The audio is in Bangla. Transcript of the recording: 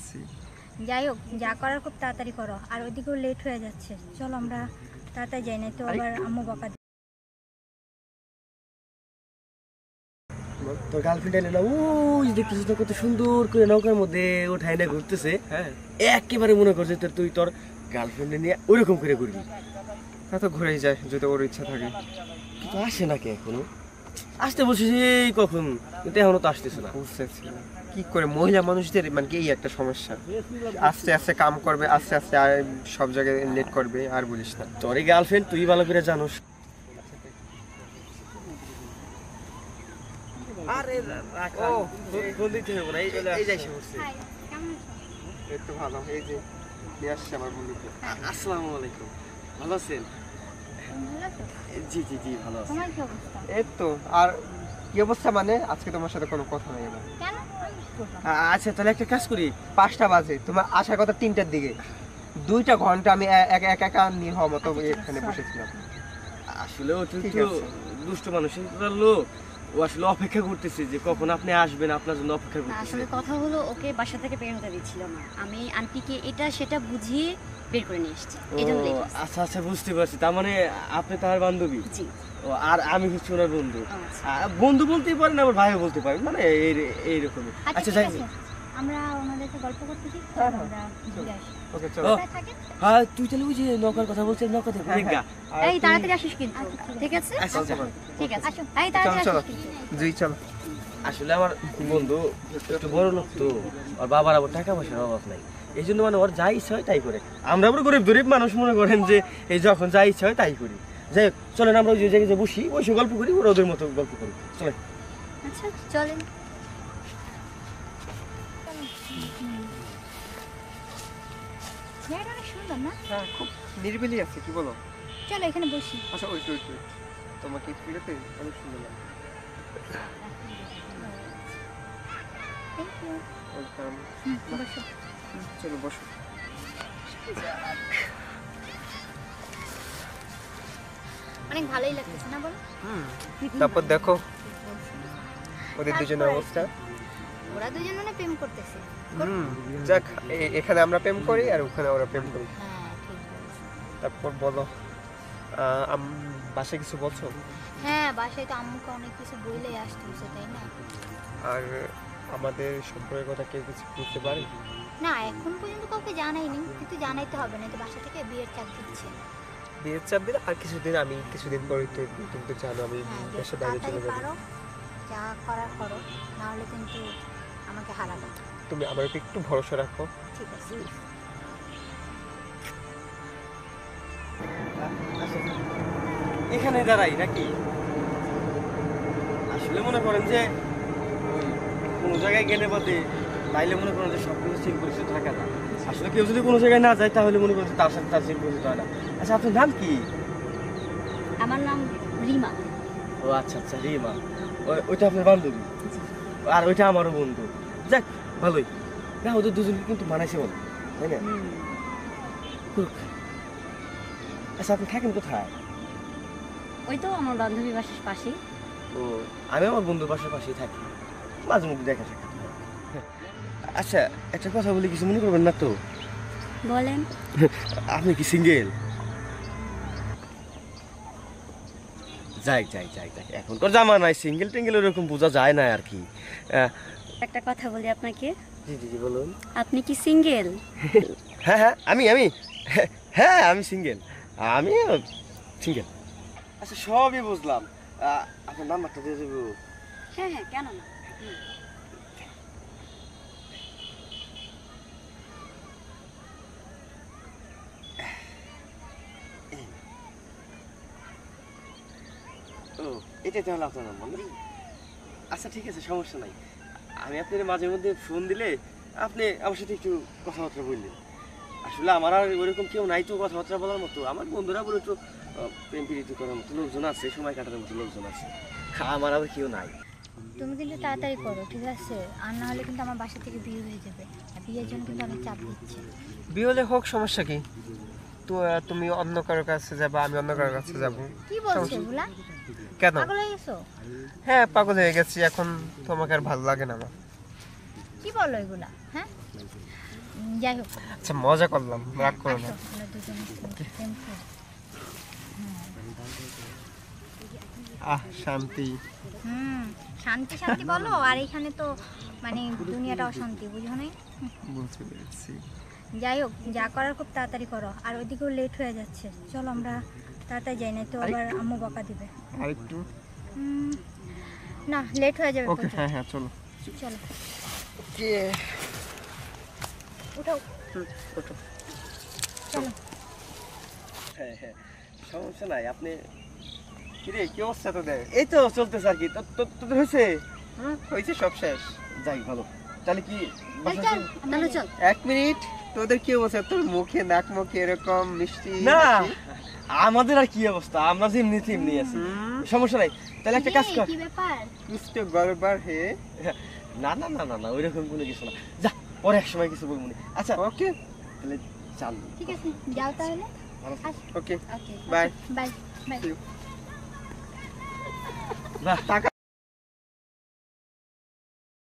যাচ্ছি। যাই হোক, যা করার খুব তাড়াতাড়ি করো, আর ওইদিকেও লেট হয়ে যাচ্ছে। চলো আমরা তাড়াতাড়ি যাই, না তো আবার আম্মু বকা দিবে। তোর গার্লফ্রেন্ড এলে না, ওই দেখতেছিস তো কত সুন্দর করে নৌকার মধ্যে ওঠায় না ঘুরতেছে। হ্যাঁ, একেবারে মনে করছে তুই তোর গার্লফ্রেন্ড নিয়ে ওইরকম করে ঘুরবি। তা তো ঘুরেই যায় যদি ওর ইচ্ছা থাকে। কিন্তু আসে নাকি এখনো? আসতে বলছিস এই কখন, কিন্তু এখনো তো আসতেছে না। বুঝতেছি না কি করে মহিলা মানুষদের মানে কি এই একটা সমস্যা। আস্তে আস্তে কাম করবে, আস্তে আস্তে আর সব জায়গায় লেট করবে, আর বলিস না। তোর গার্লফ্রেন্ড তুই ভালো করে জানোস। আরে ও ফোন দিতে হবে না, এই যাই বলছি। হাই, কেমন আছো? একটু ভালো, এই যে নিয়ে আসছে আমার বন্ধুকে। আসসালামু আলাইকুম, ভালো আছেন? তুমি ভালো আছো? জি জি জি ভালো আছি। তোমার কি অবস্থা? এই তো। আর কি অবস্থা মানে আজকে তোমার সাথে কোনো কথা নেই আমার। কেন? আমি কি করলাম? আচ্ছা তাহলে একটা কাজ করি, 5টা বাজে, তোমার আসার কথা 3টার দিকে। 2টা ঘন্টা আমি একা নির্ভর মতো এখানে বসেছিলাম। আসলে ও ঠিক কিন্তু আছে। দুষ্ট মানুষের লোক, ও আসলে অপেক্ষা করতেছে যে কখন আপনি আসবেন, আপনার জন্য অপেক্ষা করতেছে। আসলে কথা হলো ওকে বাসা থেকে বের হতে দিচ্ছিল না, আমি আন্টিকে এটা সেটা বুঝিয়ে বের করে নিয়ে এসেছি, এই জন্য late হয়েছে। আচ্ছা আচ্ছা বুঝতে পারছি, তার মানে আপনি তার বান্ধবী। জি। ও আর আমি হচ্ছে ওনার বন্ধু। আচ্ছা। বন্ধু বলতেই পারেন, আবার ভাইও বলতে পারেন, মানে এইরকমই। আচ্ছা আচ্ছা ঠিক যাই। আছে, আমরা ওনাদেরকে গল্প করতে দিই, হ্যাঁ, আমরা ঘুরে আসি। ওকে চলো। ও, কোথায় থাকেন? হ্যাঁ তুই তাহলে ওই যে নৌকার কথা বলছিস, নৌকাতে হ্যাঁ, দেখা। আর এই তুমি- তাড়াতাড়ি আসিস কিন্তু, ঠিক আছে? আচ্ছা আচ্ছা। ঠিক আছে, আসো। এই চলো তাড়াতাড়ি চলো, আসিস কিন্তু। জুই চলো। আসলে আমার বন্ধু একটু বড় লোক তো, আর বাবার আবার টাকা পয়সার অভাব নাই, এই জন্য মানে ওর যা ইচ্ছা হয় তাই করে। আমরা আবার গরিব মানুষ, মনে করেন যে এই যখন যা ইচ্ছা হয় তাই করি। যাই হোক, চলেন আমরা ওই যে জায়গায় বসি, বসে গল্প করি, ওরা ওদের মতো গল্প করি। চলেন। আচ্ছা চলেন। জায়গাটা অনেক সুন্দর না? হ্যাঁ, খুব নিরিবিলি আছে, কি বলো? চলো এখানে বসি। আচ্ছা ওই তো তোমাকে ফিরেতে অনেক সুন্দর লাগে। Thank you. ওয়েলকাম। বসো। চলো বসো। অনেক ভালোই লাগতেছে না বলো? তারপর দেখো ওদের দুজনের অবস্থা। ওরা দুজন মানে প্রেম করতেছে। যাক, এখানে আমরা প্রেম করি আর ওখানে ওরা প্রেম করি। হ্যাঁ ঠিক বলেছো। তারপর বলো, বাসায় কিছু বলছো? হ্যাঁ, বাসায় তো আম্মুকে অনেক কিছু বইলেই আসতেছে, তাই না? আর আমাদের সম্পর্কের কথা কেউ কিছু বুঝতে পারে? না, এখন পর্যন্ত কাউকে জানাইনি, কিন্তু জানাইতে হবে না, তো বাসা থেকে বিয়ের চাপ দিচ্ছে। বিয়ের চাপ দিলে আর কিছুদিন পরে তো তুমি তো জানো আমি হ্যাঁ, দেশের যত বাইরে তাড়াতাড়ি চলে যাবো। পারো যা করার করো, না হলে কিন্তু আমাকে হারাবে। তুমি আমার উপর একটু ভরসা রাখো। ঠিক আছে। এখানে দাঁড়াই নাকি? আসলে মনে করেন যে ওই কোনো জায়গায় গেলে বাদে তাইলে মনে করেন যে সব কিছু সিল পরিচিত থাকে না। আসলে কেউ যদি কোনো জায়গায় না যায় তাহলে মনে করেন যে তার সাথে তার সিল পরিচিত হয় না। আচ্ছা আপনার নাম কি? আমার নাম রিমা। ও আচ্ছা আচ্ছা, রিমা। ওইটা আপনার বান্ধবী, আর ওইটা আমারও বন্ধু। যাক ভালোই না, ওদের দুজনকে কিন্তু মানাইছে বলো, তাই না? আচ্ছা আপনি থাকেন কোথায়? ওই তো আমার বান্ধবী বাসার পাশেই। ও, আমি আমার বন্ধুর বাসার পাশেই থাকি, মাঝে মধ্যে দেখা সাক্ষাৎ হয়। আচ্ছা একটা কথা বলি, কিছু মনে করবেন না তো? বলেন। আপনি কি সিঙ্গেল? যাই যাই যাই যাই, এখন তোর জামানায় সিঙ্গেল টিঙ্গেল ওরকম বোঝা যায় না আর কি। একটা কথা বলি আপনাকে, জি জি জি বলুন। আপনি কি সিঙ্গেল? হ্যাঁ হ্যাঁ আমি হ্যাঁ আমি সিঙ্গেল, আমি সিঙ্গেল। আচ্ছা সবই বুঝলাম, আপনার নাম্বারটা দিয়ে দেবো? হ্যাঁ হ্যাঁ, কেন না। ও এটাই তাহলে আপনার নাম্বার না? আচ্ছা ঠিক আছে, সমস্যা নাই। আমি আপনার মাঝে মধ্যে ফোন দিলে আপনি আমার সাথে একটু কথাবার্তা বললেন। আসলে আমার আর ওইরকম কেউ নাই তো কথাবার্তা বলার মতো। আমার বন্ধুরা বলে একটু প্রেম প্রীতি করার মতো লোকজন আছে, সময় কাটানোর মতো লোকজন আছে, আমার আবার কেউ নাই। তুমি কিন্তু তাড়াতাড়ি করো, ঠিক আছে? আর না হলে কিন্তু আমার বাসা থেকে বিয়ে হয়ে যাবে, আর বিয়ের জন্য কিন্তু অনেক চাপ দিচ্ছে। বিয়ে হলে হোক, সমস্যা কি? তো তুমি অন্য কারোর কাছে যাবে, আমি অন্য কারোর কাছে যাব। কি বলছো এগুলা? কেন? পাগল হয়ে গেছো? হ্যাঁ পাগল হয়ে গেছি, এখন তোমাকে আর ভালো লাগে না আমার। কি বলো এগুলা? হ্যাঁ, যাই হোক, আচ্ছা মজা করলাম, রাগ করো না। আসো, আমরা দুজনে প্রেম করি। শান্তি। শান্তি শান্তি বলো, আর এখানে তো মানে দুনিয়াটা অশান্তি, বুঝো নাই? বুঝতে পেরেছি। যাই হোক, যা করার খুব তাড়াতাড়ি করো, আর ওইদিকেও লেট হয়ে যাচ্ছে। চলো আমরা তাড়াতাড়ি যাই, না তো আবার আম্মু বকা দিবে। আরেকটু। না, লেট হয়ে যাবে ওকে, প্রচুর। হ্যাঁ হ্যাঁ চলো। চলো, কে উঠো, ওঠো। চলো। হ্যাঁ হ্যাঁ, সমস্যা নাই। আপনি কিরে কি অবস্থা তোদের? এই তো চলতেছে আর কি। তোদের হয়েছে? হয়েছে, সব শেষ। যাই ভালো। তাহলে কি চল চল, তাহলে চল। 1 মিনিট, তোদের কি অবস্থা? তোর মুখে নাক মুখে এরকম মিষ্টি না, হাসি। আমাদের আর কি অবস্থা, আমরা যেমনি তেমনি আছি, সমস্যা নাই। তাহলে একটা কাজ কর। কি ব্যাপার? कुछ तो गड़बड़ है। না না না না না, ওইরকম কোনো কিছু না। যা, পরে এক সময় কিছু বলবো না। আচ্ছা ओके তাহলে চাল। ঠিক আছে, যাও তাহলে। ভালো okay okay, bye. Bye bye. বাহ, টাকা